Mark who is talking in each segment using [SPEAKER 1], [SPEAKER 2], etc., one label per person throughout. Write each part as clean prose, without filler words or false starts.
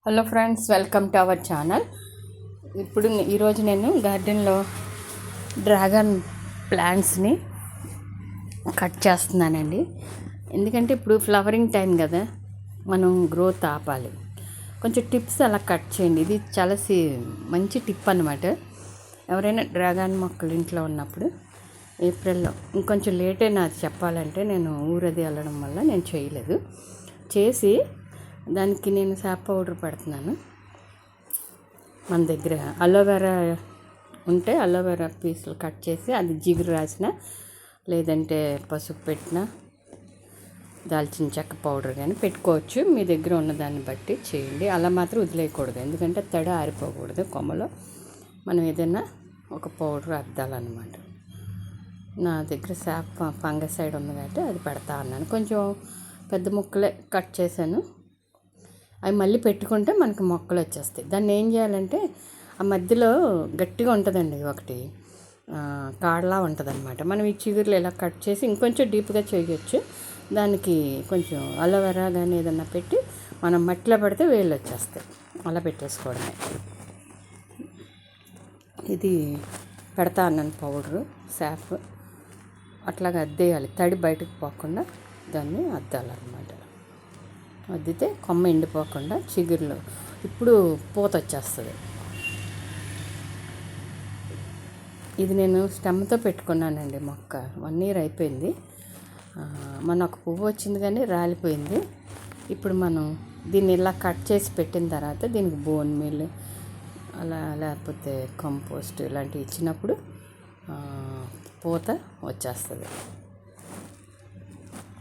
[SPEAKER 1] Hello friends, welcome to our channel. ఈరోజు నేను గార్డెన్లో డ్రాగన్ ప్లాంట్స్ని కట్ చేస్తున్నానండి. ఎందుకంటే ఇప్పుడు ఫ్లవరింగ్ టైం కదా, మనం గ్రోత్ ఆపాలి. కొంచెం టిప్స్ అలా కట్ చేయండి. ఇది చాలా మంచి టిప్ అన్నమాట. ఎవరైనా డ్రాగన్ మొక్కలు ఇంట్లో ఉన్నప్పుడు ఏప్రిల్లో ఇంకొంచెం లేట్ అయినా అది చెప్పాలంటే, నేను ఊరది వెళ్ళడం వల్ల నేను చేయలేదు. చేసి దానికి నేను సాప్ పౌడర్ పెడుతున్నాను. మన దగ్గర అలోవెరా ఉంటే అలోవెరా పీసులు కట్ చేసి అది జిగురు రాసిన, లేదంటే పసుపు పెట్టిన, దాల్చిన చెక్క పౌడర్ కానీ పెట్టుకోవచ్చు. మీ దగ్గర ఉన్నదాన్ని బట్టి చేయండి. అలా మాత్రం వదిలేయకూడదు, ఎందుకంటే తడి ఆరిపోకూడదు. కొమ్మలో మనం ఏదైనా ఒక పౌడర్ అద్దాలన్నమాట. నా దగ్గర సాప్ ఫంగసైడ్ ఉంది కాబట్టి అది పెడతా అన్నాను. కొంచెం పెద్ద ముక్కలే కట్ చేశాను. అవి మళ్ళీ పెట్టుకుంటే మనకి మొక్కలు వచ్చేస్తాయి. దాన్ని ఏం చేయాలంటే, ఆ మధ్యలో గట్టిగా ఉంటుందండి, ఒకటి కాడలా ఉంటుంది అనమాట. మనం ఈ చిగురులు ఇలా కట్ చేసి ఇంకొంచెం డీప్గా చేయొచ్చు. దానికి కొంచెం అలోవెరా కానీ ఏదన్నా పెట్టి మనం మట్టిలో పెడితే వేళ్ళు వచ్చేస్తాయి. అలా పెట్టేసుకోవడమే. ఇది పెడతా అన్నాను పౌడరు, సాఫ్. అట్లాగా అద్దేయాలి, తడి బయటకు పోకుండా దాన్ని అద్దాలన్నమాట. అద్దితే కొమ్మ ఎండిపోకుండా చిగురులు ఇప్పుడు పూత వచ్చేస్తుంది. ఇది నేను స్టెమ్తో పెట్టుకున్నానండి మొక్క. 1 year అయిపోయింది. మన ఒక పువ్వు వచ్చింది కానీ రాలిపోయింది. ఇప్పుడు మనం దీన్ని ఇలా కట్ చేసి పెట్టిన తర్వాత దీనికి బోన్ మీల్ అలా, లేకపోతే కంపోస్ట్ ఇలాంటివి ఇచ్చినప్పుడు పూత వచ్చేస్తుంది.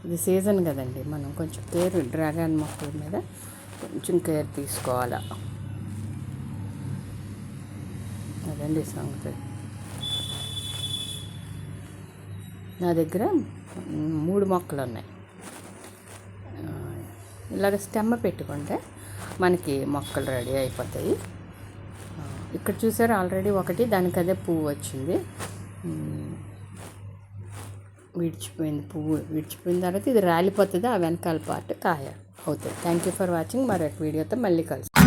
[SPEAKER 1] ఇది సీజన్ కదండి, మనం కొంచెం కేర్, డ్రాగన్ మొక్కల మీద కొంచెం కేర్ తీసుకోవాలి. అదండి సంగతి. నా దగ్గర 3 మొక్కలు ఉన్నాయి. ఇలాగ స్టెమ్ పెట్టుకుంటే మనకి మొక్కలు రెడీ అయిపోతాయి. ఇక్కడ చూసారు ఆల్రెడీ ఒకటి, దానికి అదే పువ్వు వచ్చింది. విడిచిపోయింది, పువ్వు విడిచిపోయిన తర్వాత ఇది రాలిపోతుంది. ఆ వెనకాల పార్ట్ కాయ అవుతుంది. Thank you for watching. మరొక వీడియోతో మళ్ళీ కలుస్తాను.